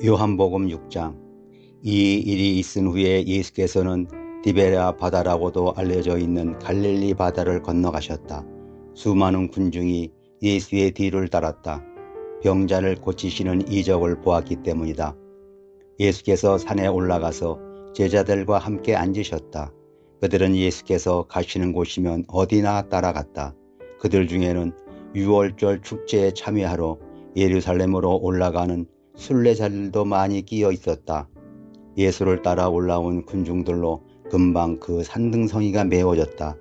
요한복음 6장. 이 일이 있은 후에 예수께서는 디베랴 바다라고도 알려져 있는 갈릴리 바다를 건너가셨다. 수많은 군중이 예수의 뒤를 따랐다. 병자를 고치시는 이적을 보았기 때문이다. 예수께서 산에 올라가서 제자들과 함께 앉으셨다. 그들은 예수께서 가시는 곳이면 어디나 따라갔다. 그들 중에는 유월절 축제에 참여하러 예루살렘으로 올라가는 순례자들도 많이 끼어 있었다. 예수를 따라 올라온 군중들로 금방 그 산등성이가 메워졌다.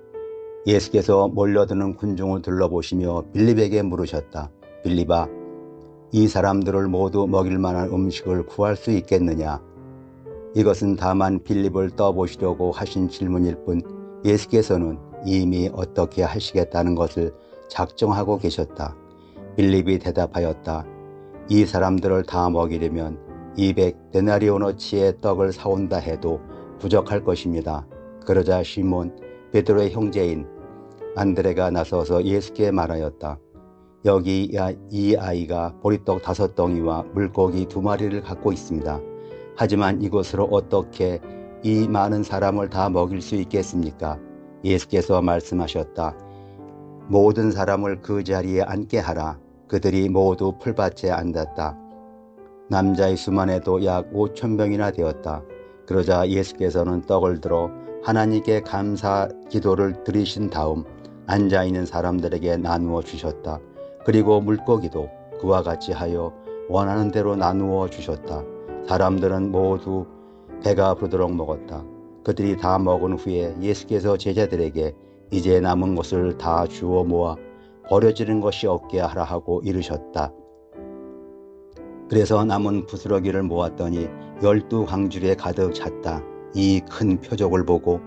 예수께서 몰려드는 군중을 둘러보시며 빌립에게 물으셨다. 빌립아, 이 사람들을 모두 먹일 만한 음식을 구할 수 있겠느냐? 이것은 다만 빌립을 떠보시려고 하신 질문일 뿐 예수께서는 이미 어떻게 하시겠다는 것을 작정하고 계셨다. 빌립이 대답하였다. 이 사람들을 다 먹이려면 200데나리오너치의 떡을 사온다 해도 부족할 것입니다. 그러자 시몬 베드로의 형제인 안드레가 나서서 예수께 말하였다. 여기 이 아이가 보리떡 5덩이와 물고기 2마리를 갖고 있습니다. 하지만 이곳으로 어떻게 이 많은 사람을 다 먹일 수 있겠습니까? 예수께서 말씀하셨다. 모든 사람을 그 자리에 앉게 하라. 그들이 모두 풀밭에 앉았다. 남자의 수만 해도 약 5,000명이나 되었다. 그러자 예수께서는 떡을 들어 하나님께 감사 기도를 드리신 다음 앉아있는 사람들에게 나누어 주셨다. 그리고 물고기도 그와 같이 하여 원하는 대로 나누어 주셨다. 사람들은 모두 배가 부르도록 먹었다. 그들이 다 먹은 후에 예수께서 제자들에게 이제 남은 것을 다 주워 모아 버려지는 것이 없게 하라 하고 이르셨다. 그래서 남은 부스러기를 모았더니 12광주리에 가득 찼다. 이 큰 표적을 보고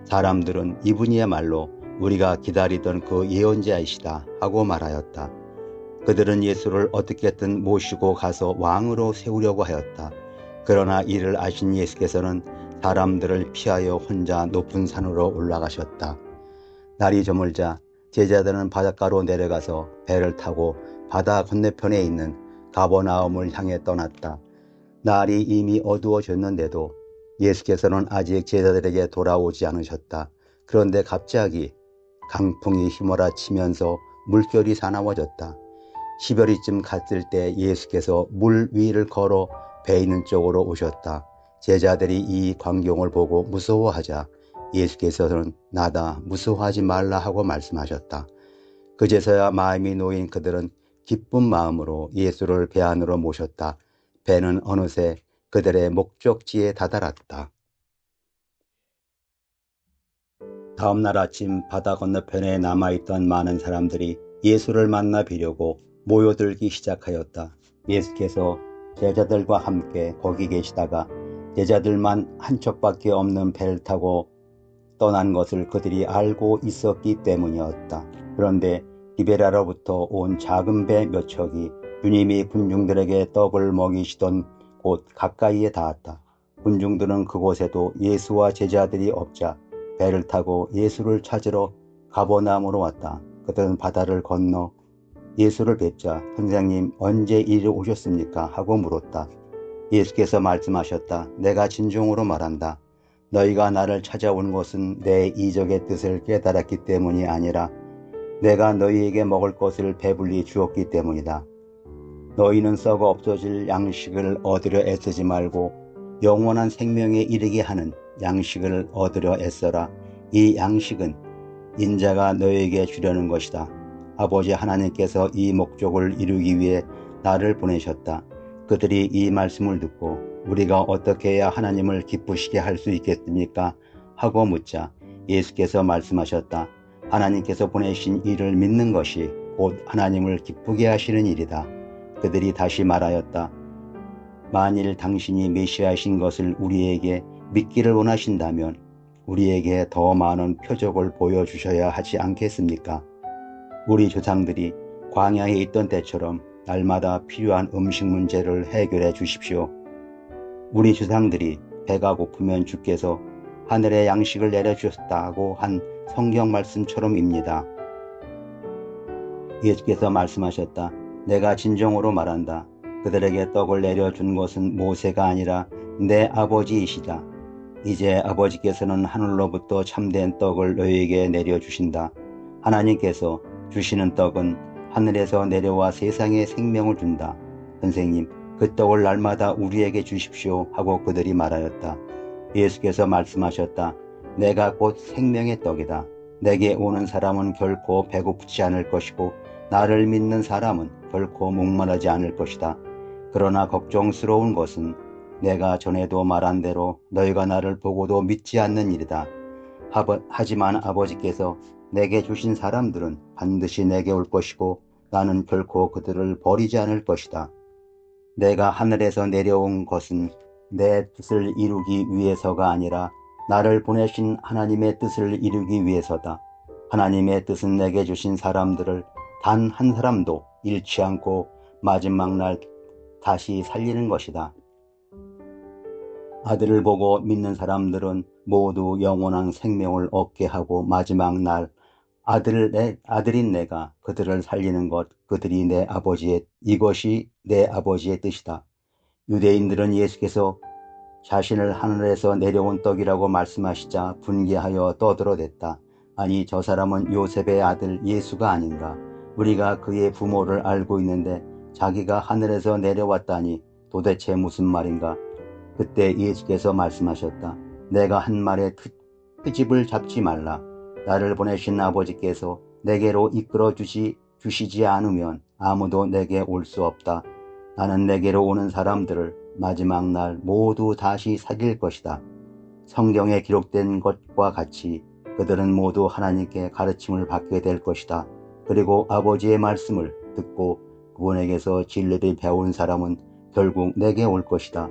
사람들은 이분이야말로 우리가 기다리던 그 예언자이시다 하고 말하였다. 그들은 예수를 어떻게든 모시고 가서 왕으로 세우려고 하였다. 그러나 이를 아신 예수께서는 사람들을 피하여 혼자 높은 산으로 올라가셨다. 날이 저물자 제자들은 바닷가로 내려가서 배를 타고 바다 건너편에 있는 가버나움을 향해 떠났다. 날이 이미 어두워졌는데도 예수께서는 아직 제자들에게 돌아오지 않으셨다. 그런데 갑자기 강풍이 휘몰아치면서 물결이 사나워졌다. 10여리쯤 갔을 때 예수께서 물 위를 걸어 배 있는 쪽으로 오셨다. 제자들이 이 광경을 보고 무서워하자 예수께서는 나다 무서워하지 말라 하고 말씀하셨다. 그제서야 마음이 놓인 그들은 기쁜 마음으로 예수를 배 안으로 모셨다. 배는 어느새 그들의 목적지에 다다랐다. 다음 날 아침 바다 건너편에 남아있던 많은 사람들이 예수를 만나 뵈려고 모여들기 시작하였다. 예수께서 제자들과 함께 거기 계시다가 제자들만 한 척밖에 없는 배를 타고 떠난 것을 그들이 알고 있었기 때문이었다. 그런데 디베랴로부터 온 작은 배 몇 척이 주님이 군중들에게 떡을 먹이시던 곳 가까이에 닿았다. 군중들은 그곳에도 예수와 제자들이 없자 배를 타고 예수를 찾으러 가버나움으로 왔다. 그들은 바다를 건너 예수를 뵙자 선생님 언제 이리 오셨습니까? 하고 물었다. 예수께서 말씀하셨다. 내가 진정으로 말한다. 너희가 나를 찾아온 것은 내 이적의 뜻을 깨달았기 때문이 아니라 내가 너희에게 먹을 것을 배불리 주었기 때문이다. 너희는 썩어 없어질 양식을 얻으려 애쓰지 말고 영원한 생명에 이르게 하는 양식을 얻으려 애써라. 이 양식은 인자가 너희에게 주려는 것이다. 아버지 하나님께서 이 목적을 이루기 위해 나를 보내셨다. 그들이 이 말씀을 듣고 우리가 어떻게 해야 하나님을 기쁘시게 할 수 있겠습니까? 하고 묻자 예수께서 말씀하셨다. 하나님께서 보내신 이를 믿는 것이 곧 하나님을 기쁘게 하시는 일이다. 그들이 다시 말하였다. 만일 당신이 메시아이신 것을 우리에게 믿기를 원하신다면 우리에게 더 많은 표적을 보여주셔야 하지 않겠습니까? 우리 조상들이 광야에 있던 때처럼 날마다 필요한 음식 문제를 해결해 주십시오. 우리 조상들이 배가 고프면 주께서 하늘의 양식을 내려주셨다고 한 성경 말씀처럼입니다. 예수께서 말씀하셨다. 내가 진정으로 말한다. 그들에게 떡을 내려준 것은 모세가 아니라 내 아버지이시다. 이제 아버지께서는 하늘로부터 참된 떡을 너희에게 내려주신다. 하나님께서 주시는 떡은 하늘에서 내려와 세상에 생명을 준다. 선생님, 그 떡을 날마다 우리에게 주십시오 하고 그들이 말하였다. 예수께서 말씀하셨다. 내가 곧 생명의 떡이다. 내게 오는 사람은 결코 배고프지 않을 것이고 나를 믿는 사람은 결코 목마르지 않을 것이다. 그러나 걱정스러운 것은 내가 전에도 말한 대로 너희가 나를 보고도 믿지 않는 일이다. 하지만 아버지께서 내게 주신 사람들은 반드시 내게 올 것이고 나는 결코 그들을 버리지 않을 것이다. 내가 하늘에서 내려온 것은 내 뜻을 이루기 위해서가 아니라 나를 보내신 하나님의 뜻을 이루기 위해서다. 하나님의 뜻은 내게 주신 사람들을 단 한 사람도 잃지 않고 마지막 날 다시 살리는 것이다. 아들을 보고 믿는 사람들은 모두 영원한 생명을 얻게 하고 마지막 날 아들인 내가 그들을 살리는 것, 이것이 내 아버지의 뜻이다. 유대인들은 예수께서 자신을 하늘에서 내려온 떡이라고 말씀하시자 분개하여 떠들어댔다. 아니, 저 사람은 요셉의 아들 예수가 아닌가? 우리가 그의 부모를 알고 있는데 자기가 하늘에서 내려왔다니 도대체 무슨 말인가? 그때 예수께서 말씀하셨다. 내가 한 말에 트집을 잡지 말라. 나를 보내신 아버지께서 내게로 이끌어 주시지 않으면 아무도 내게 올 수 없다. 나는 내게로 오는 사람들을 마지막 날 모두 다시 살릴 것이다. 성경에 기록된 것과 같이 그들은 모두 하나님께 가르침을 받게 될 것이다. 그리고 아버지의 말씀을 듣고 그분에게서 진리를 배운 사람은 결국 내게 올 것이다.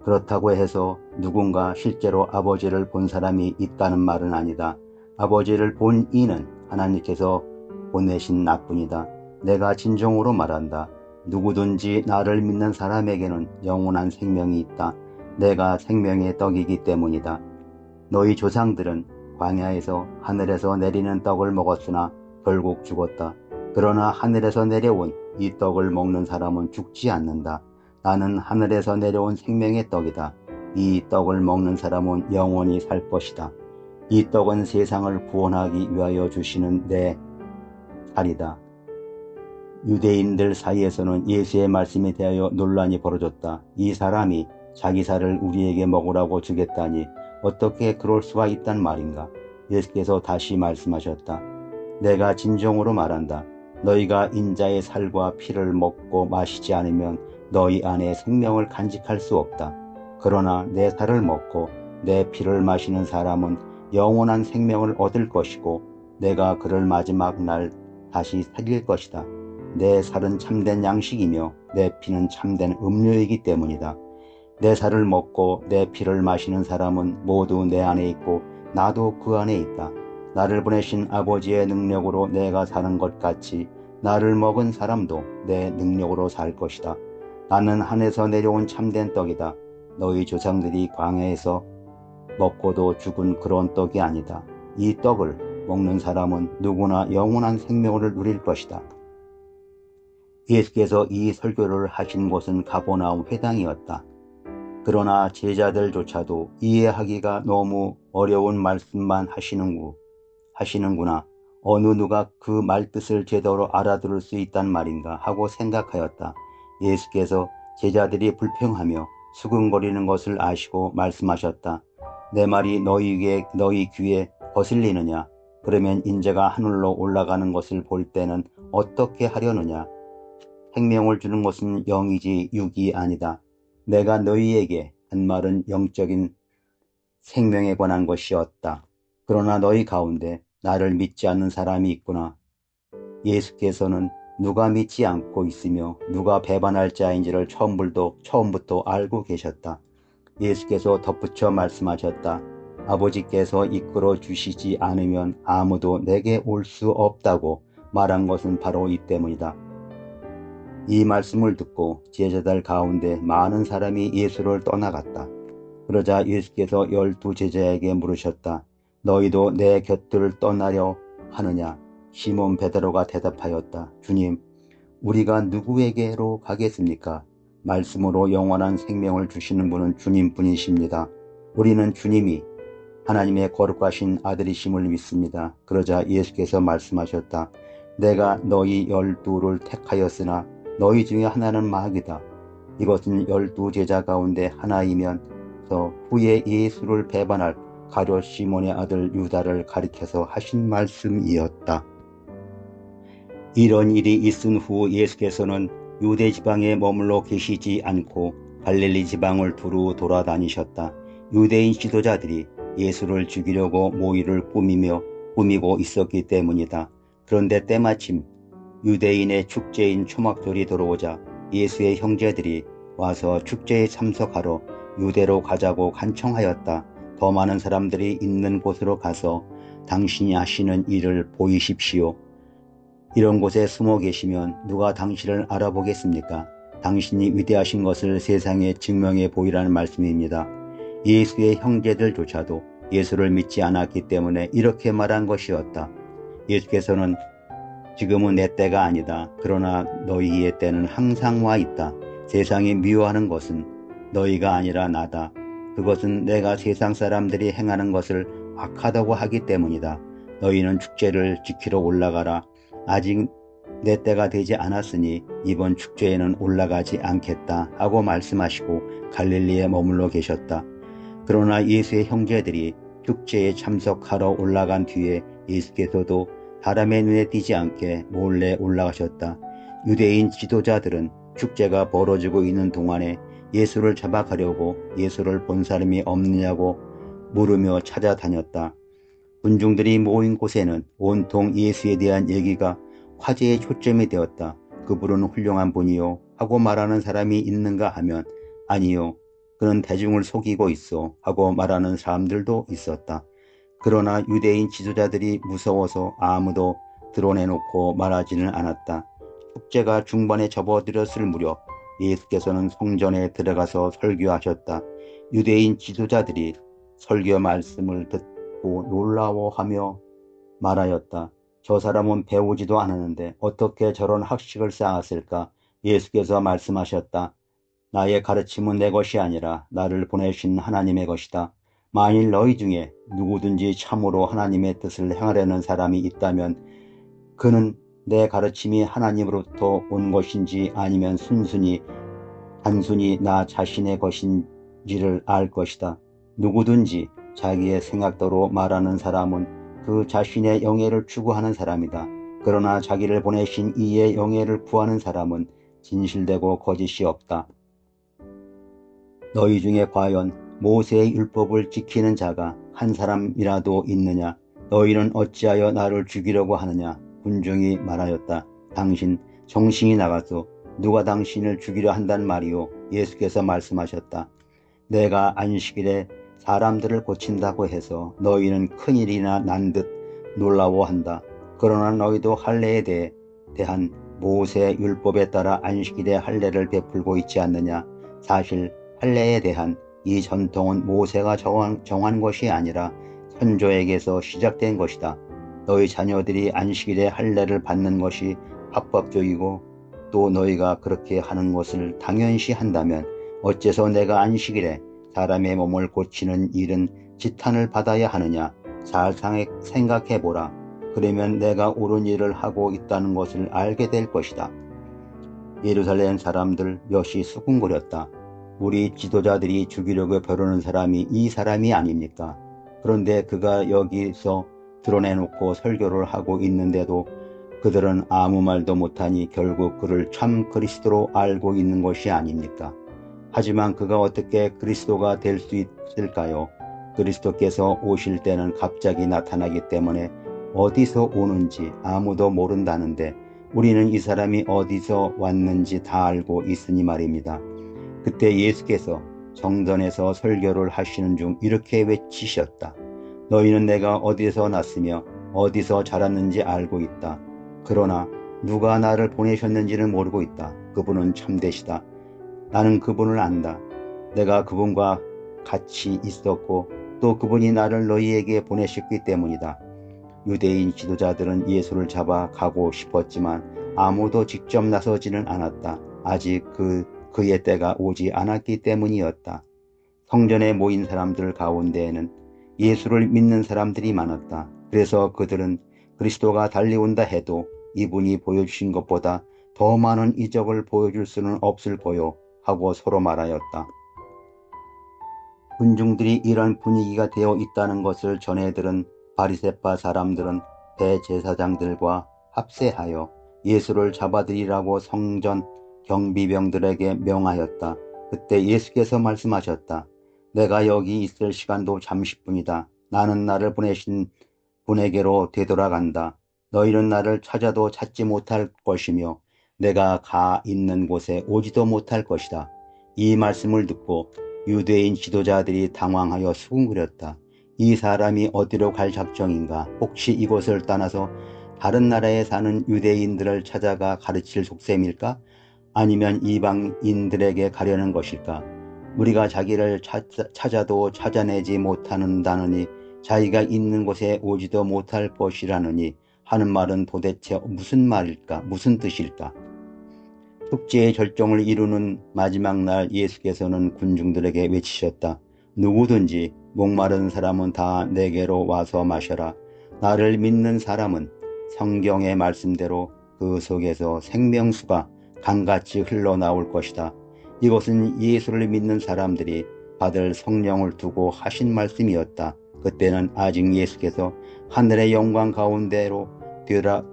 그렇다고 해서 누군가 실제로 아버지를 본 사람이 있다는 말은 아니다. 아버지를 본 이는 하나님께서 보내신 나뿐이다. 내가 진정으로 말한다. 누구든지 나를 믿는 사람에게는 영원한 생명이 있다. 내가 생명의 떡이기 때문이다. 너희 조상들은 광야에서 하늘에서 내리는 떡을 먹었으나 결국 죽었다. 그러나 하늘에서 내려온 이 떡을 먹는 사람은 죽지 않는다. 나는 하늘에서 내려온 생명의 떡이다. 이 떡을 먹는 사람은 영원히 살 것이다. 이 떡은 세상을 구원하기 위하여 주시는 내 살이다. 유대인들 사이에서는 예수의 말씀에 대하여 논란이 벌어졌다. 이 사람이 자기 살을 우리에게 먹으라고 주겠다니 어떻게 그럴 수가 있단 말인가? 예수께서 다시 말씀하셨다. 내가 진정으로 말한다. 너희가 인자의 살과 피를 먹고 마시지 않으면 너희 안에 생명을 간직할 수 없다. 그러나 내 살을 먹고 내 피를 마시는 사람은 영원한 생명을 얻을 것이고 내가 그를 마지막 날 다시 살릴 것이다. 내 살은 참된 양식이며 내 피는 참된 음료이기 때문이다. 내 살을 먹고 내 피를 마시는 사람은 모두 내 안에 있고 나도 그 안에 있다. 나를 보내신 아버지의 능력으로 내가 사는 것 같이 나를 먹은 사람도 내 능력으로 살 것이다. 나는 하늘에서 내려온 참된 떡이다. 너희 조상들이 광야에서 먹고도 죽은 그런 떡이 아니다. 이 떡을 먹는 사람은 누구나 영원한 생명을 누릴 것이다. 예수께서 이 설교를 하신 곳은 가버나움 회당이었다. 그러나 제자들조차도 이해하기가 너무 어려운 말씀만 하시는구나. 어느 누가 그 말뜻을 제대로 알아들을 수 있단 말인가 하고 생각하였다. 예수께서 제자들이 불평하며 수근거리는 것을 아시고 말씀하셨다. 내 말이 너희 귀에 거슬리느냐? 그러면 인자가 하늘로 올라가는 것을 볼 때는 어떻게 하려느냐? 생명을 주는 것은 영이지 육이 아니다. 내가 너희에게 한 말은 영적인 생명에 관한 것이었다. 그러나 너희 가운데 나를 믿지 않는 사람이 있구나. 예수께서는 누가 믿지 않고 있으며 누가 배반할 자인지를 처음부터 알고 계셨다. 예수께서 덧붙여 말씀하셨다. 아버지께서 이끌어 주시지 않으면 아무도 내게 올 수 없다고 말한 것은 바로 이 때문이다. 이 말씀을 듣고 제자들 가운데 많은 사람이 예수를 떠나갔다. 그러자 예수께서 12 제자에게 물으셨다. 너희도 내 곁을 떠나려 하느냐? 시몬 베드로가 대답하였다. 주님, 우리가 누구에게로 가겠습니까? 말씀으로 영원한 생명을 주시는 분은 주님뿐이십니다. 우리는 주님이 하나님의 거룩하신 아들이심을 믿습니다. 그러자 예수께서 말씀하셨다. 내가 너희 12를 택하였으나 너희 중에 하나는 마귀다. 이것은 12 제자 가운데 하나이면서 후에 예수를 배반할 가룟 시몬의 아들 유다를 가리켜서 하신 말씀이었다. 이런 일이 있은 후 예수께서는 유대 지방에 머물러 계시지 않고 갈릴리 지방을 두루 돌아다니셨다. 유대인 지도자들이 예수를 죽이려고 모의를 꾸미고 있었기 때문이다. 그런데 때마침 유대인의 축제인 초막절이 들어오자 예수의 형제들이 와서 축제에 참석하러 유대로 가자고 간청하였다. 더 많은 사람들이 있는 곳으로 가서 당신이 하시는 일을 보이십시오. 이런 곳에 숨어 계시면 누가 당신을 알아보겠습니까? 당신이 위대하신 것을 세상에 증명해 보이라는 말씀입니다. 예수의 형제들조차도 예수를 믿지 않았기 때문에 이렇게 말한 것이었다. 예수께서는 지금은 내 때가 아니다. 그러나 너희의 때는 항상 와 있다. 세상이 미워하는 것은 너희가 아니라 나다. 그것은 내가 세상 사람들이 행하는 것을 악하다고 하기 때문이다. 너희는 축제를 지키러 올라가라. 아직 내 때가 되지 않았으니 이번 축제에는 올라가지 않겠다 하고 말씀하시고 갈릴리에 머물러 계셨다. 그러나 예수의 형제들이 축제에 참석하러 올라간 뒤에 예수께서도 사람의 눈에 띄지 않게 몰래 올라가셨다. 유대인 지도자들은 축제가 벌어지고 있는 동안에 예수를 잡아가려고 예수를 본 사람이 없느냐고 물으며 찾아다녔다. 군중들이 모인 곳에는 온통 예수에 대한 얘기가 화제의 초점이 되었다. 그분은 훌륭한 분이요 하고 말하는 사람이 있는가 하면 아니요, 그는 대중을 속이고 있어 하고 말하는 사람들도 있었다. 그러나 유대인 지도자들이 무서워서 아무도 드러내놓고 말하지는 않았다. 축제가 중반에 접어들었을 무렵 예수께서는 성전에 들어가서 설교하셨다. 유대인 지도자들이 설교 말씀을 듣고 놀라워하며 말하였다. 저 사람은 배우지도 않았는데 어떻게 저런 학식을 쌓았을까? 예수께서 말씀하셨다. 나의 가르침은 내 것이 아니라 나를 보내신 하나님의 것이다. 만일 너희 중에 누구든지 참으로 하나님의 뜻을 행하려는 사람이 있다면 그는 내 가르침이 하나님으로부터 온 것인지 아니면 단순히 나 자신의 것인지를 알 것이다. 누구든지 자기의 생각대로 말하는 사람은 그 자신의 영예를 추구하는 사람이다. 그러나 자기를 보내신 이의 영예를 구하는 사람은 진실되고 거짓이 없다. 너희 중에 과연 모세의 율법을 지키는 자가 한 사람이라도 있느냐? 너희는 어찌하여 나를 죽이려고 하느냐? 군중이 말하였다. 당신 정신이 나가서 누가 당신을 죽이려 한단 말이오? 예수께서 말씀하셨다. 내가 안식일에 사람들을 고친다고 해서 너희는 큰일이나 난 듯 놀라워한다. 그러나 너희도 할례에 대한 모세 율법에 따라 안식일에 할례를 베풀고 있지 않느냐? 사실 할례에 대한 이 전통은 모세가 정한 것이 아니라 선조에게서 시작된 것이다. 너희 자녀들이 안식일에 할례를 받는 것이 합법적이고 또 너희가 그렇게 하는 것을 당연시 한다면 어째서 내가 안식일에 사람의 몸을 고치는 일은 지탄을 받아야 하느냐? 잘 생각해보라. 그러면 내가 옳은 일을 하고 있다는 것을 알게 될 것이다. 예루살렘 사람들 몇이 수군거렸다. 우리 지도자들이 죽이려고 벼르는 사람이 이 사람이 아닙니까? 그런데 그가 여기서 드러내놓고 설교를 하고 있는데도 그들은 아무 말도 못하니 결국 그를 참 그리스도로 알고 있는 것이 아닙니까? 하지만 그가 어떻게 그리스도가 될 수 있을까요? 그리스도께서 오실 때는 갑자기 나타나기 때문에 어디서 오는지 아무도 모른다는데 우리는 이 사람이 어디서 왔는지 다 알고 있으니 말입니다. 그때 예수께서 정전에서 설교를 하시는 중 이렇게 외치셨다. 너희는 내가 어디서 났으며 어디서 자랐는지 알고 있다. 그러나 누가 나를 보내셨는지는 모르고 있다. 그분은 참되시다. 나는 그분을 안다. 내가 그분과 같이 있었고 또 그분이 나를 너희에게 보내셨기 때문이다. 유대인 지도자들은 예수를 잡아 가고 싶었지만 아무도 직접 나서지는 않았다. 아직 그의 때가 오지 않았기 때문이었다. 성전에 모인 사람들 가운데에는 예수를 믿는 사람들이 많았다. 그래서 그들은 그리스도가 달려온다 해도 이분이 보여주신 것보다 더 많은 이적을 보여줄 수는 없을 거요 하고 서로 말하였다. 군중들이 이런 분위기가 되어 있다는 것을 전해 들은 바리새파 사람들은 대제사장들과 합세하여 예수를 잡아들이라고 성전 경비병들에게 명하였다. 그때 예수께서 말씀하셨다. 내가 여기 있을 시간도 잠시뿐이다. 나는 나를 보내신 분에게로 되돌아간다. 너희는 나를 찾아도 찾지 못할 것이며 내가 가 있는 곳에 오지도 못할 것이다. 이 말씀을 듣고 유대인 지도자들이 당황하여 수군거렸다. 이 사람이 어디로 갈 작정인가? 혹시 이곳을 떠나서 다른 나라에 사는 유대인들을 찾아가 가르칠 속셈일까? 아니면 이방인들에게 가려는 것일까? 우리가 자기를 찾아도 찾아내지 못한다느니 자기가 있는 곳에 오지도 못할 것이라느니 하는 말은 도대체 무슨 말일까? 무슨 뜻일까? 축제의 절정을 이루는 마지막 날 예수께서는 군중들에게 외치셨다. 누구든지 목마른 사람은 다 내게로 와서 마셔라. 나를 믿는 사람은 성경의 말씀대로 그 속에서 생명수가 강같이 흘러나올 것이다. 이것은 예수를 믿는 사람들이 받을 성령을 두고 하신 말씀이었다. 그때는 아직 예수께서 하늘의 영광 가운데로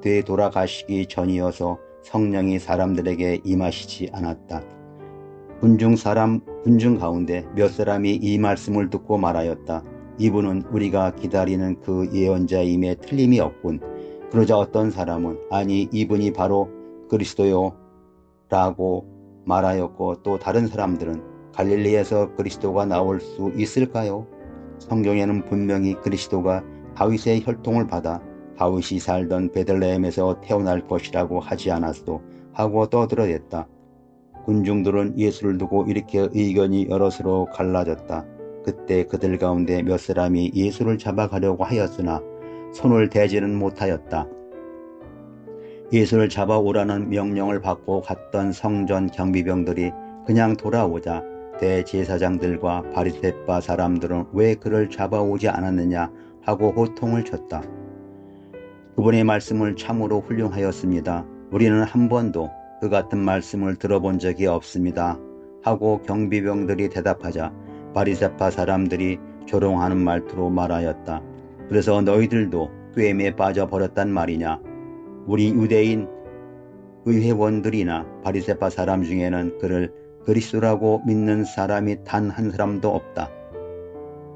되돌아가시기 전이어서 성령이 사람들에게 임하시지 않았다. 군중 가운데 몇 사람이 이 말씀을 듣고 말하였다. 이분은 우리가 기다리는 그 예언자임에 틀림이 없군. 그러자 어떤 사람은 아니 이분이 바로 그리스도요 라고 말하였고 또 다른 사람들은 갈릴리에서 그리스도가 나올 수 있을까요? 성경에는 분명히 그리스도가 다윗의 혈통을 받아 다윗이 살던 베들레헴에서 태어날 것이라고 하지 않았소 하고 떠들어댔다. 군중들은 예수를 두고 이렇게 의견이 여럿으로 갈라졌다. 그때 그들 가운데 몇 사람이 예수를 잡아가려고 하였으나 손을 대지는 못하였다. 예수를 잡아오라는 명령을 받고 갔던 성전 경비병들이 그냥 돌아오자 대제사장들과 바리새파 사람들은 왜 그를 잡아오지 않았느냐 하고 호통을 쳤다. 그분의 말씀을 참으로 훌륭하였습니다. 우리는 한 번도 그 같은 말씀을 들어본 적이 없습니다. 하고 경비병들이 대답하자 바리새파 사람들이 조롱하는 말투로 말하였다. 그래서 너희들도 꾀임에 빠져버렸단 말이냐. 우리 유대인 의회원들이나 바리새파 사람 중에는 그를 그리스도라고 믿는 사람이 단 한 사람도 없다.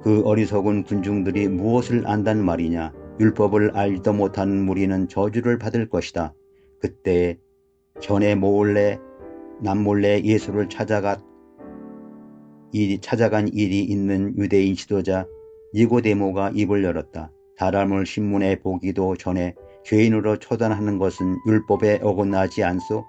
그 어리석은 군중들이 무엇을 안단 말이냐. 율법을 알지도 못하는 무리는 저주를 받을 것이다. 그때 전에 남몰래 예수를 찾아간 일이 있는 유대인 지도자 니고데모가 입을 열었다. 사람을 신문에 보기도 전에 죄인으로 처단하는 것은 율법에 어긋나지 않소?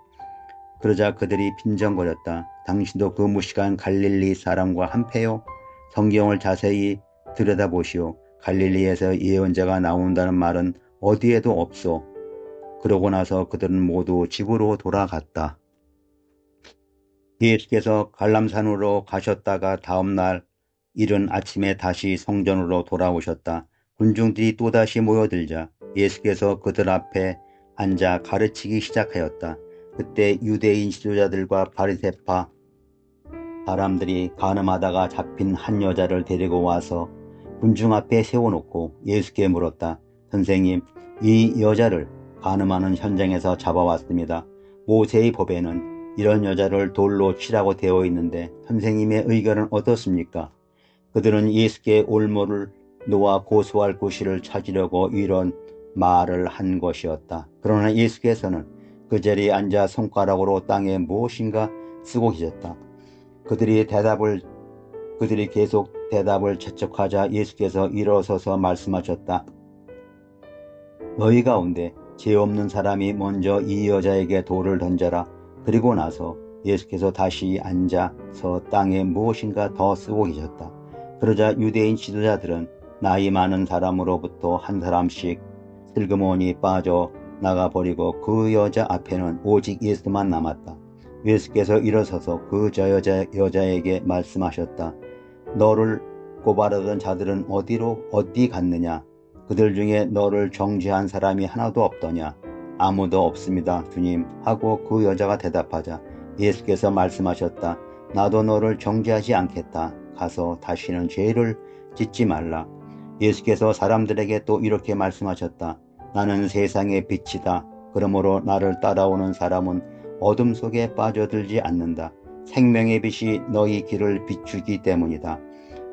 그러자 그들이 빈정거렸다. 당신도 그 무식한 갈릴리 사람과 한패요? 성경을 자세히 들여다보시오. 갈릴리에서 예언자가 나온다는 말은 어디에도 없소. 그러고 나서 그들은 모두 집으로 돌아갔다. 예수께서 갈람산으로 가셨다가 다음날 이른 아침에 다시 성전으로 돌아오셨다. 군중들이 또다시 모여들자 예수께서 그들 앞에 앉아 가르치기 시작하였다. 그때 유대인 지도자들과 바리새파 사람들이 간음하다가 잡힌 한 여자를 데리고 와서 군중 앞에 세워놓고 예수께 물었다. 선생님, 이 여자를 간음하는 현장에서 잡아왔습니다. 모세의 법에는 이런 여자를 돌로 치라고 되어 있는데 선생님의 의견은 어떻습니까? 그들은 예수께 올무를 놓아 고소할 구실을 찾으려고 이런 말을 한 것이었다. 그러나 예수께서는 그 자리에 앉아 손가락으로 땅에 무엇인가 쓰고 계셨다. 그들이 계속 대답을 재촉하자 예수께서 일어서서 말씀하셨다. 너희 가운데 죄 없는 사람이 먼저 이 여자에게 돌을 던져라. 그리고 나서 예수께서 다시 앉아서 땅에 무엇인가 더 쓰고 계셨다. 그러자 유대인 지도자들은 나이 많은 사람으로부터 한 사람씩 슬그머니 빠져 나가버리고 그 여자 앞에는 오직 예수만 남았다. 예수께서 일어서서 그 여자에게 말씀하셨다. 너를 고발하던 자들은 어디 갔느냐? 그들 중에 너를 정죄한 사람이 하나도 없더냐? 아무도 없습니다, 주님. 하고 그 여자가 대답하자 예수께서 말씀하셨다. 나도 너를 정죄하지 않겠다. 가서 다시는 죄를 짓지 말라. 예수께서 사람들에게 또 이렇게 말씀하셨다. 나는 세상의 빛이다. 그러므로 나를 따라오는 사람은 어둠 속에 빠져들지 않는다. 생명의 빛이 너희 길을 비추기 때문이다.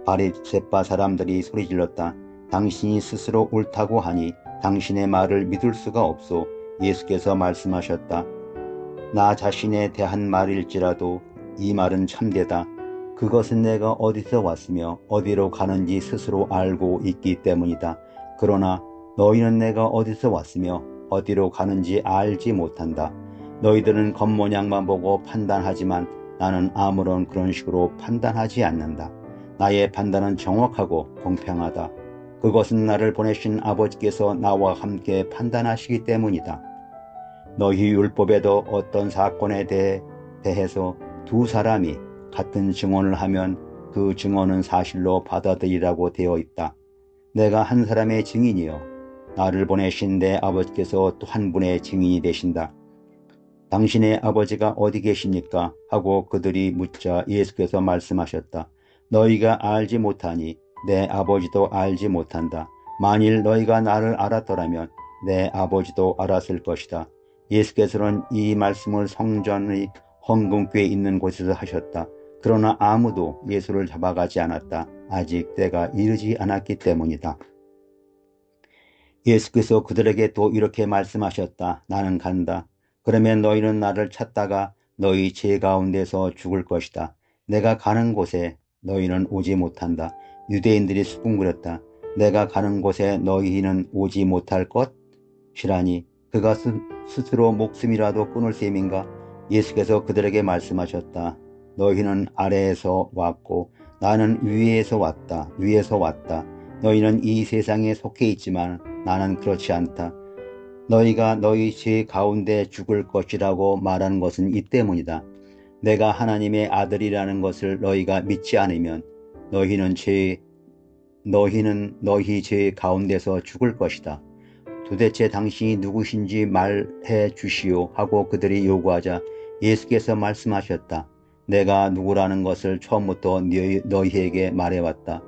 바리새파 사람들이 소리질렀다. 당신이 스스로 옳다고 하니 당신의 말을 믿을 수가 없소. 예수께서 말씀하셨다. 나 자신에 대한 말일지라도 이 말은 참되다. 그것은 내가 어디서 왔으며 어디로 가는지 스스로 알고 있기 때문이다. 그러나 너희는 내가 어디서 왔으며 어디로 가는지 알지 못한다. 너희들은 겉모양만 보고 판단하지만 나는 아무런 그런 식으로 판단하지 않는다. 나의 판단은 정확하고 공평하다. 그것은 나를 보내신 아버지께서 나와 함께 판단하시기 때문이다. 너희 율법에도 어떤 사건에 대해서 두 사람이 같은 증언을 하면 그 증언은 사실로 받아들이라고 되어 있다. 내가 한 사람의 증인이요 나를 보내신 내 아버지께서 또 한 분의 증인이 되신다. 당신의 아버지가 어디 계십니까? 하고 그들이 묻자 예수께서 말씀하셨다. 너희가 알지 못하니 내 아버지도 알지 못한다. 만일 너희가 나를 알았더라면 내 아버지도 알았을 것이다. 예수께서는 이 말씀을 성전의 헌금궤에 있는 곳에서 하셨다. 그러나 아무도 예수를 잡아가지 않았다. 아직 때가 이르지 않았기 때문이다. 예수께서 그들에게 또 이렇게 말씀하셨다. 나는 간다. 그러면 너희는 나를 찾다가 너희 죄 가운데서 죽을 것이다. 내가 가는 곳에 너희는 오지 못한다. 유대인들이 수군거렸다. 내가 가는 곳에 너희는 오지 못할 것이라니 그가 스스로 목숨이라도 끊을 셈인가? 예수께서 그들에게 말씀하셨다. 너희는 아래에서 왔고 나는 위에서 왔다. 너희는 이 세상에 속해 있지만 나는 그렇지 않다. 너희가 너희 죄 가운데 죽을 것이라고 말하는 것은 이 때문이다. 내가 하나님의 아들이라는 것을 너희가 믿지 않으면 너희는 너희 죄 가운데서 죽을 것이다. 도대체 당신이 누구신지 말해 주시오 하고 그들이 요구하자 예수께서 말씀하셨다. 내가 누구라는 것을 처음부터 너희에게 말해왔다.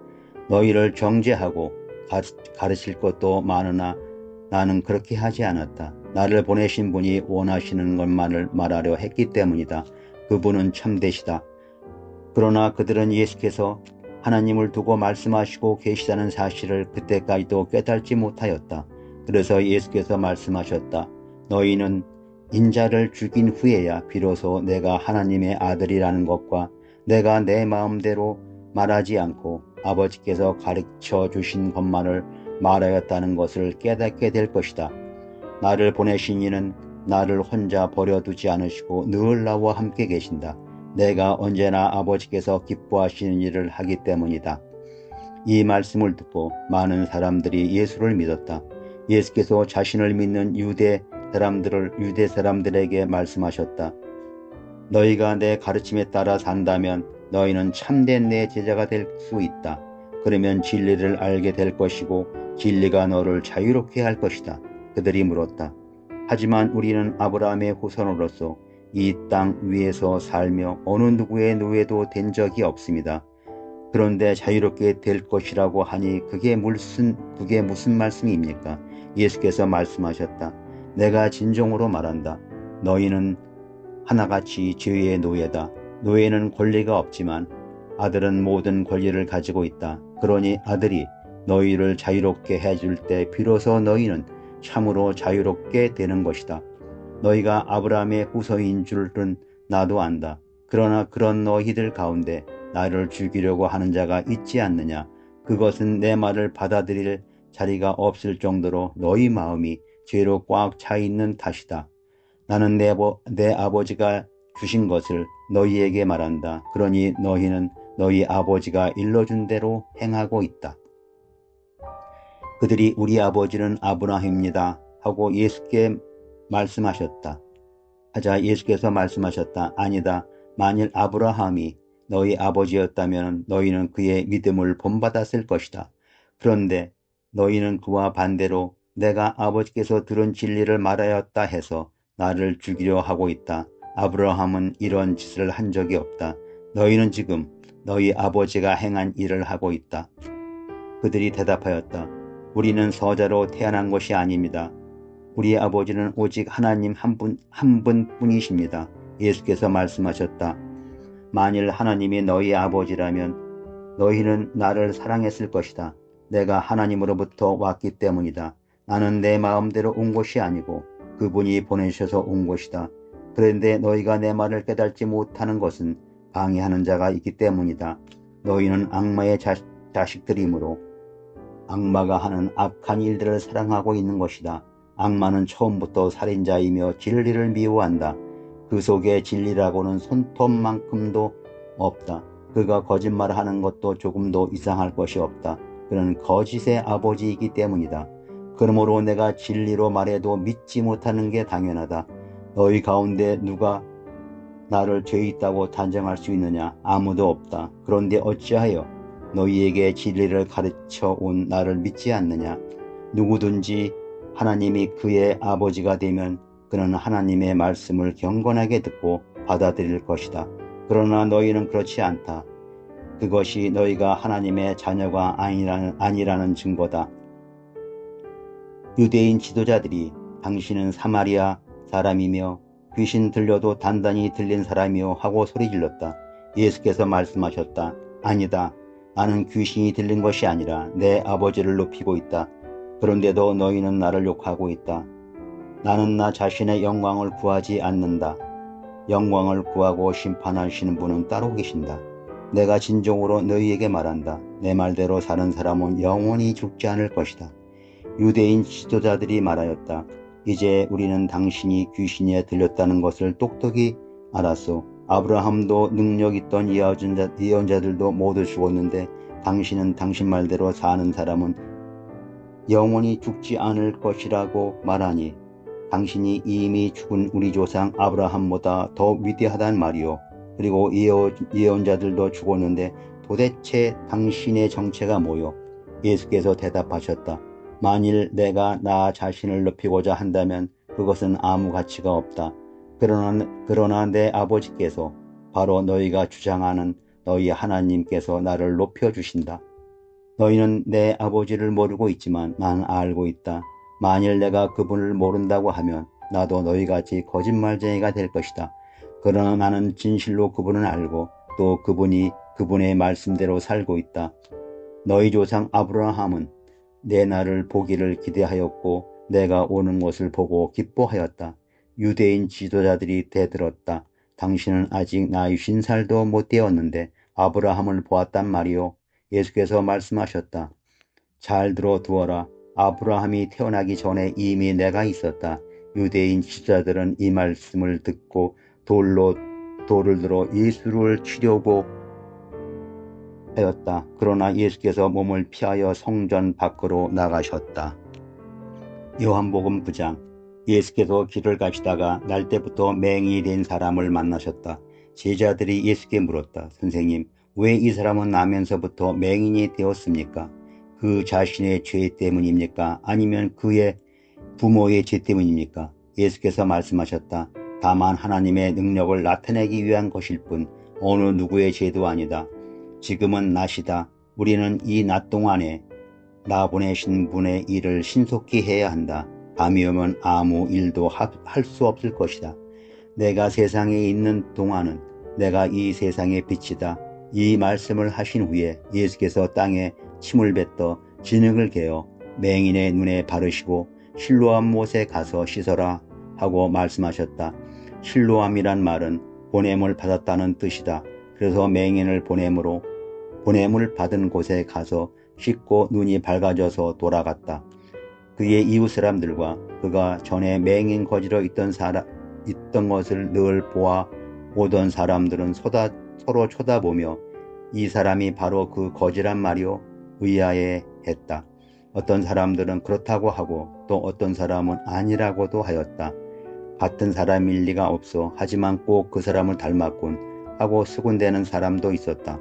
너희를 정죄하고 가르칠 것도 많으나 나는 그렇게 하지 않았다. 나를 보내신 분이 원하시는 것만을 말하려 했기 때문이다. 그분은 참되시다. 그러나 그들은 예수께서 하나님을 두고 말씀하시고 계시다는 사실을 그때까지도 깨닫지 못하였다. 그래서 예수께서 말씀하셨다. 너희는 인자를 죽인 후에야 비로소 내가 하나님의 아들이라는 것과 내가 내 마음대로 말하지 않고 아버지께서 가르쳐 주신 것만을 말하였다는 것을 깨닫게 될 것이다. 나를 보내신 이는 나를 혼자 버려두지 않으시고 늘 나와 함께 계신다. 내가 언제나 아버지께서 기뻐하시는 일을 하기 때문이다. 이 말씀을 듣고 많은 사람들이 예수를 믿었다. 예수께서 자신을 믿는 유대 사람들에게 말씀하셨다. 너희가 내 가르침에 따라 산다면 너희는 참된 내 제자가 될 수 있다. 그러면 진리를 알게 될 것이고 진리가 너를 자유롭게 할 것이다. 그들이 물었다. 하지만 우리는 아브라함의 후손으로서 이 땅 위에서 살며 어느 누구의 노예도 된 적이 없습니다. 그런데 자유롭게 될 것이라고 하니 그게 무슨 말씀입니까? 예수께서 말씀하셨다. 내가 진정으로 말한다. 너희는 하나같이 죄의 노예다. 노예는 권리가 없지만 아들은 모든 권리를 가지고 있다. 그러니 아들이 너희를 자유롭게 해줄 때 비로소 너희는 참으로 자유롭게 되는 것이다. 너희가 아브라함의 후손인 줄은 나도 안다. 그러나 그런 너희들 가운데 나를 죽이려고 하는 자가 있지 않느냐. 그것은 내 말을 받아들일 자리가 없을 정도로 너희 마음이 죄로 꽉 차 있는 탓이다. 나는 내 아버지가 주신 것을 너희에게 말한다. 그러니 너희는 너희 아버지가 일러준 대로 행하고 있다. 그들이 우리 아버지는 아브라함입니다 하고 예수께 말씀하셨다. 하자 예수께서 말씀하셨다. 아니다. 만일 아브라함이 너희 아버지였다면 너희는 그의 믿음을 본받았을 것이다. 그런데 너희는 그와 반대로 내가 아버지께서 들은 진리를 말하였다 해서 나를 죽이려 하고 있다. 아브라함은 이런 짓을 한 적이 없다. 너희는 지금 너희 아버지가 행한 일을 하고 있다. 그들이 대답하였다. 우리는 서자로 태어난 것이 아닙니다. 우리 아버지는 오직 하나님 한 분뿐이십니다. 예수께서 말씀하셨다. 만일 하나님이 너희 아버지라면 너희는 나를 사랑했을 것이다. 내가 하나님으로부터 왔기 때문이다. 나는 내 마음대로 온 것이 아니고 그분이 보내셔서 온 것이다. 그런데 너희가 내 말을 깨닫지 못하는 것은 방해하는 자가 있기 때문이다. 너희는 악마의 자식들이므로 악마가 하는 악한 일들을 사랑하고 있는 것이다. 악마는 처음부터 살인자이며 진리를 미워한다. 그 속에 진리라고는 손톱만큼도 없다. 그가 거짓말하는 것도 조금도 이상할 것이 없다. 그는 거짓의 아버지이기 때문이다. 그러므로 내가 진리로 말해도 믿지 못하는 게 당연하다. 너희 가운데 누가 나를 죄 있다고 단정할 수 있느냐? 아무도 없다. 그런데 어찌하여 너희에게 진리를 가르쳐 온 나를 믿지 않느냐? 누구든지 하나님이 그의 아버지가 되면 그는 하나님의 말씀을 경건하게 듣고 받아들일 것이다. 그러나 너희는 그렇지 않다. 그것이 너희가 하나님의 자녀가 아니라는 증거다. 유대인 지도자들이 당신은 사마리아 사람이며 귀신 들려도 단단히 들린 사람이요 하고 소리질렀다. 예수께서 말씀하셨다. 아니다. 나는 귀신이 들린 것이 아니라 내 아버지를 높이고 있다. 그런데도 너희는 나를 욕하고 있다. 나는 나 자신의 영광을 구하지 않는다. 영광을 구하고 심판하시는 분은 따로 계신다. 내가 진정으로 너희에게 말한다. 내 말대로 사는 사람은 영원히 죽지 않을 것이다. 유대인 지도자들이 말하였다. 이제 우리는 당신이 귀신에 들렸다는 것을 똑똑히 알았소. 아브라함도 능력 있던 예언자들도 모두 죽었는데 당신은 당신 말대로 사는 사람은 영원히 죽지 않을 것이라고 말하니 당신이 이미 죽은 우리 조상 아브라함보다 더 위대하단 말이오. 그리고 예언자들도 죽었는데 도대체 당신의 정체가 뭐요? 예수께서 대답하셨다. 만일 내가 나 자신을 높이고자 한다면 그것은 아무 가치가 없다. 그러나 내 아버지께서 바로 너희가 주장하는 너희 하나님께서 나를 높여주신다. 너희는 내 아버지를 모르고 있지만 난 알고 있다. 만일 내가 그분을 모른다고 하면 나도 너희같이 거짓말쟁이가 될 것이다. 그러나 나는 진실로 그분을 알고 또 그분이 그분의 말씀대로 살고 있다. 너희 조상 아브라함은 내 날을 보기를 기대하였고 내가 오는 것을 보고 기뻐하였다. 유대인 지도자들이 대들었다. 당신은 아직 나이 50살도 못 되었는데 아브라함을 보았단 말이오. 예수께서 말씀하셨다. 잘 들어두어라. 아브라함이 태어나기 전에 이미 내가 있었다. 유대인 지도자들은 이 말씀을 듣고 돌을 들어 예수를 치려고 하였다. 그러나 예수께서 몸을 피하여 성전 밖으로 나가셨다. 요한복음 9장. 예수께서 길을 가시다가 날때부터 맹인이 된 사람을 만나셨다. 제자들이 예수께 물었다. 선생님, 왜 이 사람은 나면서부터 맹인이 되었습니까? 그 자신의 죄 때문입니까? 아니면 그의 부모의 죄 때문입니까? 예수께서 말씀하셨다. 다만 하나님의 능력을 나타내기 위한 것일 뿐 어느 누구의 죄도 아니다. 지금은 낮이다. 우리는 이 낮 동안에 나 보내신 분의 일을 신속히 해야 한다. 밤이 오면 아무 일도 할 수 없을 것이다. 내가 세상에 있는 동안은 내가 이 세상의 빛이다. 이 말씀을 하신 후에 예수께서 땅에 침을 뱉어 진흙을 개어 맹인의 눈에 바르시고 실로암 못에 가서 씻어라 하고 말씀하셨다. 실로암이란 말은 보냄을 받았다는 뜻이다. 그래서 맹인을 보냄을 받은 곳에 가서 씻고 눈이 밝아져서 돌아갔다. 그의 이웃 사람들과 그가 전에 맹인 거지로 있던 것을 늘 보아 오던 사람들은 서로 쳐다보며 이 사람이 바로 그 거지란 말이오 의아해했다. 어떤 사람들은 그렇다고 하고 또 어떤 사람은 아니라고도 하였다. 같은 사람일 리가 없어. 하지만 꼭 그 사람을 닮았군 하고 수군대는 사람도 있었다.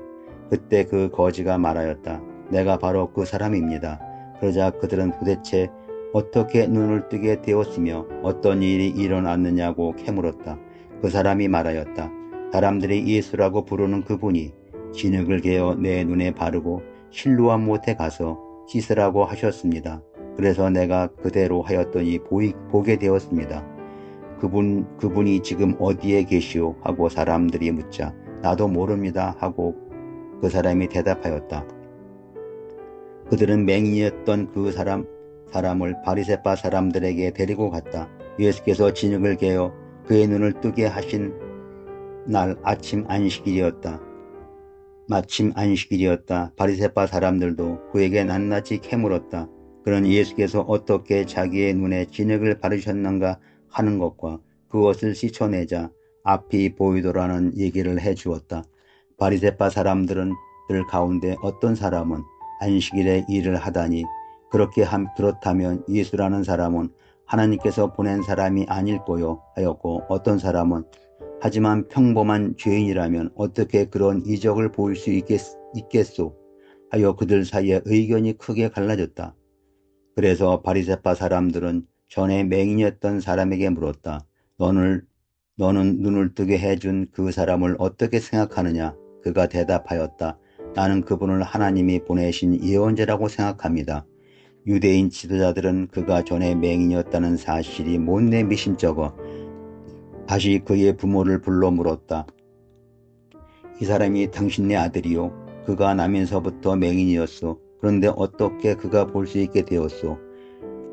그때 그 거지가 말하였다. 내가 바로 그 사람입니다. 그러자 그들은 도대체 어떻게 눈을 뜨게 되었으며 어떤 일이 일어났느냐고 캐물었다. 그 사람이 말하였다. 사람들이 예수라고 부르는 그분이 진흙을 개어 내 눈에 바르고 실로암 못에 가서 씻으라고 하셨습니다. 그래서 내가 그대로 하였더니 보게 되었습니다. 그분이 지금 어디에 계시오? 하고 사람들이 묻자 나도 모릅니다 하고 그 사람이 대답하였다. 그들은 맹인이었던 그 사람을 바리새파 사람들에게 데리고 갔다. 예수께서 진흙을 개어 그의 눈을 뜨게 하신 날 마침 안식일이었다. 바리새파 사람들도 그에게 낱낱이 캐물었다. 그는 예수께서 어떻게 자기의 눈에 진흙을 바르셨는가 하는 것과 그것을 씻어내자 앞이 보이더라는 얘기를 해주었다. 바리새파 사람들 가운데 어떤 사람은 안식일에 일을 하다니 그렇다면 예수라는 사람은 하나님께서 보낸 사람이 아닐 거요 하였고 어떤 사람은 하지만 평범한 죄인이라면 어떻게 그런 이적을 보일 수 있겠소 하여 그들 사이에 의견이 크게 갈라졌다. 그래서 바리새파 사람들은 전에 맹인이었던 사람에게 물었다. 너는 눈을 뜨게 해준 그 사람을 어떻게 생각하느냐? 그가 대답하였다. 나는 그분을 하나님이 보내신 예언자라고 생각합니다. 유대인 지도자들은 그가 전에 맹인이었다는 사실이 못내 미심쩍어 다시 그의 부모를 불러 물었다. 이 사람이 당신네 아들이요? 그가 나면서부터 맹인이었소. 그런데 어떻게 그가 볼 수 있게 되었소?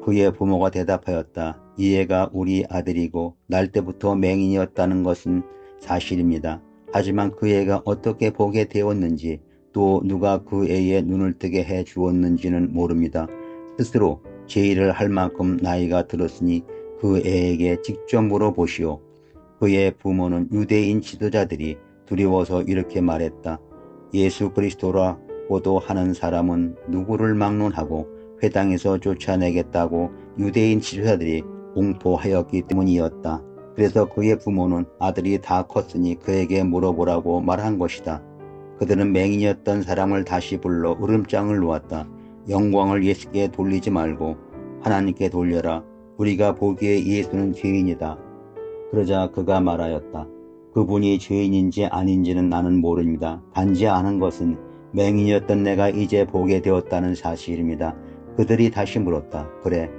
그의 부모가 대답하였다. 이 애가 우리 아들이고 날 때부터 맹인이었다는 것은 사실입니다. 하지만 그 애가 어떻게 보게 되었는지 또 누가 그 애의 눈을 뜨게 해 주었는지는 모릅니다. 스스로 제의를 할 만큼 나이가 들었으니 그 애에게 직접 물어보시오. 그의 부모는 유대인 지도자들이 두려워서 이렇게 말했다. 예수 그리스도라고도 하는 사람은 누구를 막론하고 회당에서 쫓아내겠다고 유대인 지도자들이 공포하였기 때문이었다. 그래서 그의 부모는 아들이 다 컸으니 그에게 물어보라고 말한 것이다. 그들은 맹인이었던 사람을 다시 불러 으름장을 놓았다. 영광을 예수께 돌리지 말고 하나님께 돌려라. 우리가 보기에 예수는 죄인이다. 그러자 그가 말하였다. 그분이 죄인인지 아닌지는 나는 모릅니다. 단지 아는 것은 맹인이었던 내가 이제 보게 되었다는 사실입니다. 그들이 다시 물었다. 그래,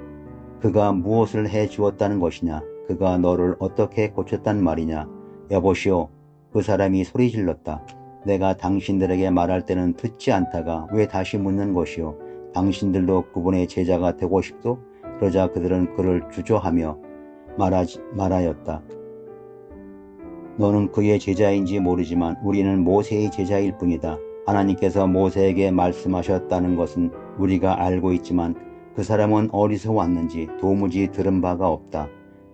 그가 무엇을 해 주었다는 것이냐? 그가 너를 어떻게 고쳤단 말이냐? 여보시오, 그 사람이 소리 질렀다. 내가 당신들에게 말할 때는 듣지 않다가 왜 다시 묻는 것이오? 당신들도 그분의 제자가 되고 싶소? 그러자 그들은 그를 주저하며 말하였다. 너는 그의 제자인지 모르지만 우리는 모세의 제자일 뿐이다. 하나님께서 모세에게 말씀하셨다는 것은 우리가 알고 있지만 그 사람은 어디서 왔는지 도무지 들은 바가 없다.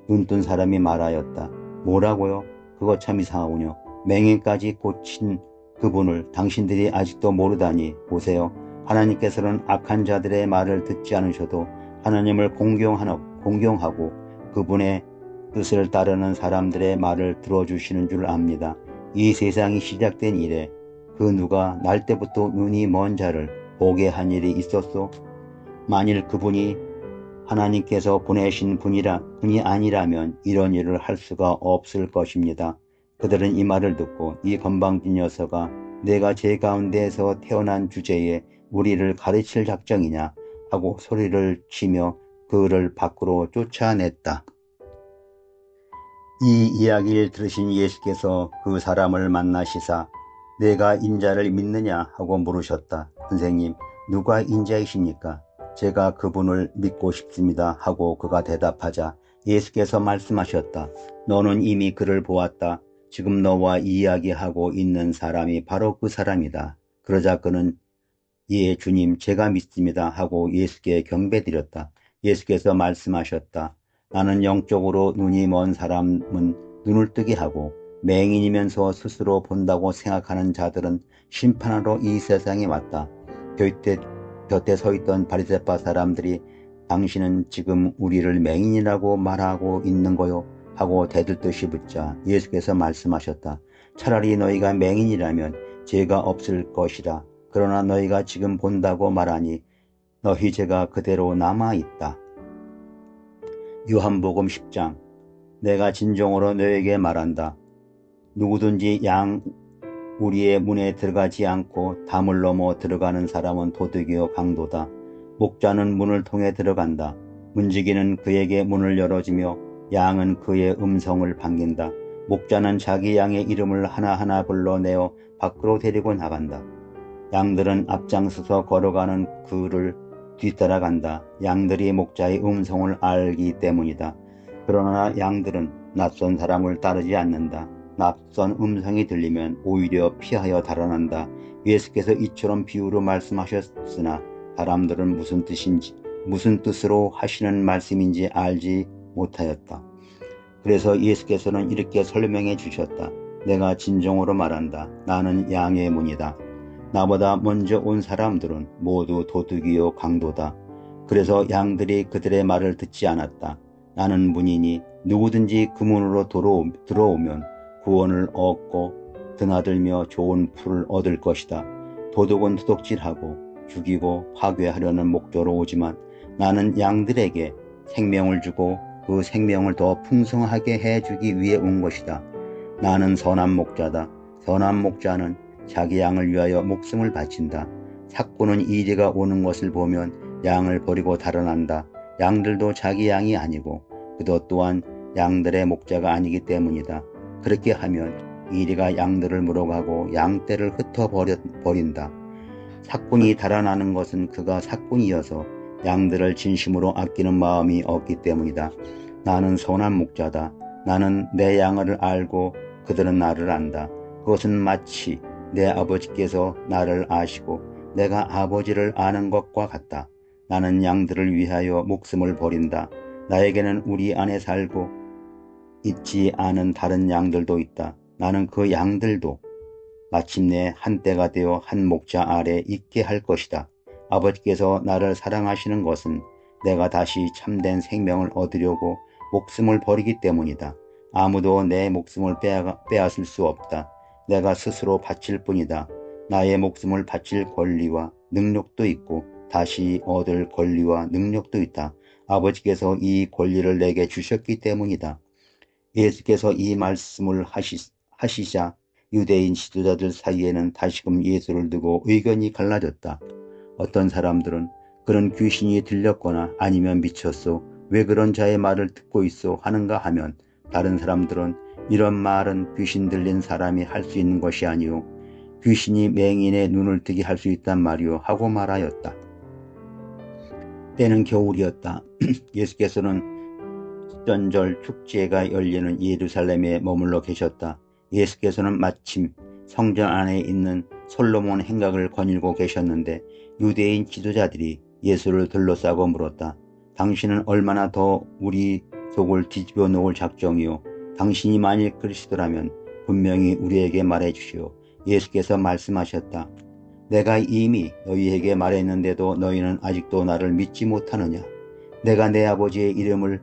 눈뜬 사람이 말하였다. 뭐라고요? 그거 참 이상하군요. 맹인까지 고친 그분을 당신들이 아직도 모르다니. 보세요. 하나님께서는 악한 자들의 말을 듣지 않으셔도 하나님을 공경하고 그분의 뜻을 따르는 사람들의 말을 들어주시는 줄 압니다. 이 세상이 시작된 이래 그 누가 날 때부터 눈이 먼 자를 보게 한 일이 있었소? 만일 그분이 하나님께서 보내신 분이 아니라면 이런 일을 할 수가 없을 것입니다. 그들은 이 말을 듣고 이 건방진 녀석아 내가 제 가운데에서 태어난 주제에 우리를 가르칠 작정이냐 하고 소리를 치며 그를 밖으로 쫓아냈다. 이 이야기를 들으신 예수께서 그 사람을 만나시사 내가 인자를 믿느냐 하고 물으셨다. 선생님, 누가 인자이십니까? 제가 그분을 믿고 싶습니다 하고 그가 대답하자 예수께서 말씀하셨다. 너는 이미 그를 보았다. 지금 너와 이야기하고 있는 사람이 바로 그 사람이다. 그러자 그는 예 주님 제가 믿습니다 하고 예수께 경배드렸다. 예수께서 말씀하셨다. 나는 영적으로 눈이 먼 사람은 눈을 뜨게 하고 맹인이면서 스스로 본다고 생각하는 자들은 심판하러 이 세상에 왔다. 곁에 서 있던 바리새파 사람들이 당신은 지금 우리를 맹인이라고 말하고 있는 거요? 하고 대들듯이 묻자 예수께서 말씀하셨다. 차라리 너희가 맹인이라면 죄가 없을 것이라. 그러나 너희가 지금 본다고 말하니 너희 죄가 그대로 남아있다. 요한복음 10장. 내가 진정으로 너에게 말한다. 누구든지 우리의 문에 들어가지 않고 담을 넘어 들어가는 사람은 도둑이요 강도다. 목자는 문을 통해 들어간다. 문지기는 그에게 문을 열어주며 양은 그의 음성을 반긴다. 목자는 자기 양의 이름을 하나하나 불러내어 밖으로 데리고 나간다. 양들은 앞장서서 걸어가는 그를 뒤따라간다. 양들이 목자의 음성을 알기 때문이다. 그러나 양들은 낯선 사람을 따르지 않는다. 낯선 음성이 들리면 오히려 피하여 달아난다. 예수께서 이처럼 비유로 말씀하셨으나 사람들은 무슨 뜻으로 하시는 말씀인지 알지 못하였다. 그래서 예수께서는 이렇게 설명해 주셨다. 내가 진정으로 말한다. 나는 양의 문이다. 나보다 먼저 온 사람들은 모두 도둑이요 강도다. 그래서 양들이 그들의 말을 듣지 않았다. 나는 문이니 누구든지 그 문으로 들어오면 구원을 얻고 드나들며 좋은 풀을 얻을 것이다. 도둑은 도둑질하고 죽이고 파괴하려는 목적으로 오지만 나는 양들에게 생명을 주고 그 생명을 더 풍성하게 해주기 위해 온 것이다. 나는 선한 목자다. 선한 목자는 자기 양을 위하여 목숨을 바친다. 삭구는 이리가 오는 것을 보면 양을 버리고 달아난다. 양들도 자기 양이 아니고 그도 또한 양들의 목자가 아니기 때문이다. 그렇게 하면 이리가 양들을 물어가고 양떼를 흩어버린다. 삭군이 달아나는 것은 그가 삭군이어서 양들을 진심으로 아끼는 마음이 없기 때문이다. 나는 선한 목자다. 나는 내 양을 알고 그들은 나를 안다. 그것은 마치 내 아버지께서 나를 아시고 내가 아버지를 아는 것과 같다. 나는 양들을 위하여 목숨을 버린다. 나에게는 우리 안에 살고 있지 않은 다른 양들도 있다. 나는 그 양들도 마침내 한때가 되어 한 목자 아래 있게 할 것이다. 아버지께서 나를 사랑하시는 것은 내가 다시 참된 생명을 얻으려고 목숨을 버리기 때문이다. 아무도 내 목숨을 빼앗을 수 없다. 내가 스스로 바칠 뿐이다. 나의 목숨을 바칠 권리와 능력도 있고 다시 얻을 권리와 능력도 있다. 아버지께서 이 권리를 내게 주셨기 때문이다. 예수께서 이 말씀을 하시자 유대인 지도자들 사이에는 다시금 예수를 두고 의견이 갈라졌다. 어떤 사람들은 그런 귀신이 들렸거나 아니면 미쳤소. 왜 그런 자의 말을 듣고 있어 하는가 하면 다른 사람들은 이런 말은 귀신 들린 사람이 할 수 있는 것이 아니오. 귀신이 맹인의 눈을 뜨게 할 수 있단 말이오 하고 말하였다. 때는 겨울이었다. 예수께서는 전절 축제가 열리는 예루살렘에 머물러 계셨다. 예수께서는 마침 성전 안에 있는 솔로몬 행각을 거닐고 계셨는데 유대인 지도자들이 예수를 둘러싸고 물었다. 당신은 얼마나 더 우리 속을 뒤집어 놓을 작정이요. 당신이 만일 그리스도라면 분명히 우리에게 말해 주시오. 예수께서 말씀하셨다. 내가 이미 너희에게 말했는데도 너희는 아직도 나를 믿지 못하느냐. 내가 내 아버지의 이름을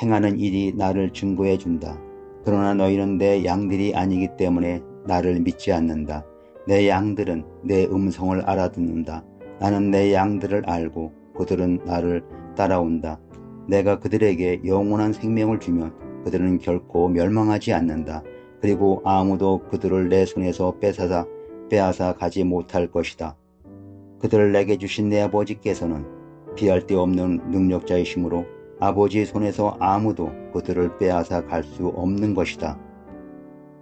행하는 일이 나를 증거해 준다. 그러나 너희는 내 양들이 아니기 때문에 나를 믿지 않는다. 내 양들은 내 음성을 알아듣는다. 나는 내 양들을 알고 그들은 나를 따라온다. 내가 그들에게 영원한 생명을 주면 그들은 결코 멸망하지 않는다. 그리고 아무도 그들을 내 손에서 빼앗아 가지 못할 것이다. 그들을 내게 주신 내 아버지께서는 비할 데 없는 능력자이시므로 아버지의 손에서 아무도 그들을 빼앗아 갈 수 없는 것이다.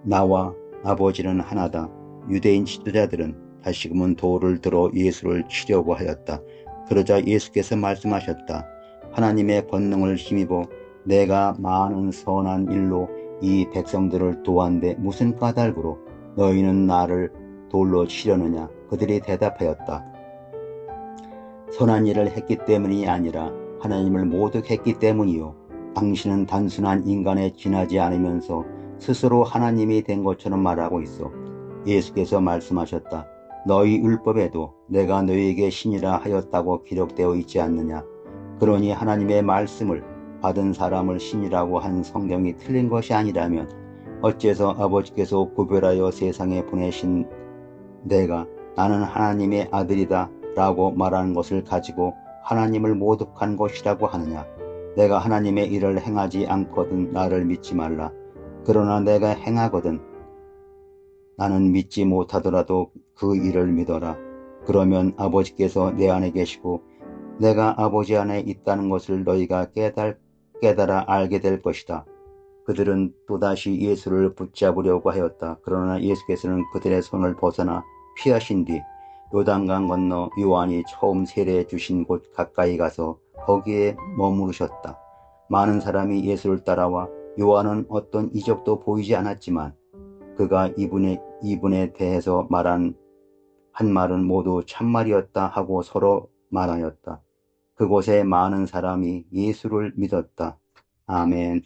나와 아버지는 하나다. 유대인 지도자들은 다시금은 돌을 들어 예수를 치려고 하였다. 그러자 예수께서 말씀하셨다. 하나님의 권능을 힘입어 내가 많은 선한 일로 이 백성들을 도한데 무슨 까닭으로 너희는 나를 돌로 치려느냐. 그들이 대답하였다. 선한 일을 했기 때문이 아니라 하나님을 모독했기 때문이요. 당신은 단순한 인간에 지나지 않으면서 스스로 하나님이 된 것처럼 말하고 있어. 예수께서 말씀하셨다. 너희 율법에도 내가 너희에게 신이라 하였다고 기록되어 있지 않느냐. 그러니 하나님의 말씀을 받은 사람을 신이라고 한 성경이 틀린 것이 아니라면 어째서 아버지께서 구별하여 세상에 보내신 내가 나는 하나님의 아들이다 라고 말하는 것을 가지고 하나님을 모독한 것이라고 하느냐. 내가 하나님의 일을 행하지 않거든 나를 믿지 말라. 그러나 내가 행하거든 나는 믿지 못하더라도 그 일을 믿어라. 그러면 아버지께서 내 안에 계시고 내가 아버지 안에 있다는 것을 너희가 깨달아 알게 될 것이다. 그들은 또다시 예수를 붙잡으려고 하였다. 그러나 예수께서는 그들의 손을 벗어나 피하신 뒤 요단강 건너 요한이 처음 세례해 주신 곳 가까이 가서 거기에 머무르셨다. 많은 사람이 예수를 따라와 요한은 어떤 이적도 보이지 않았지만 그가 이분에 대해서 한 말은 모두 참말이었다 하고 서로 말하였다. 그곳에 많은 사람이 예수를 믿었다. 아멘.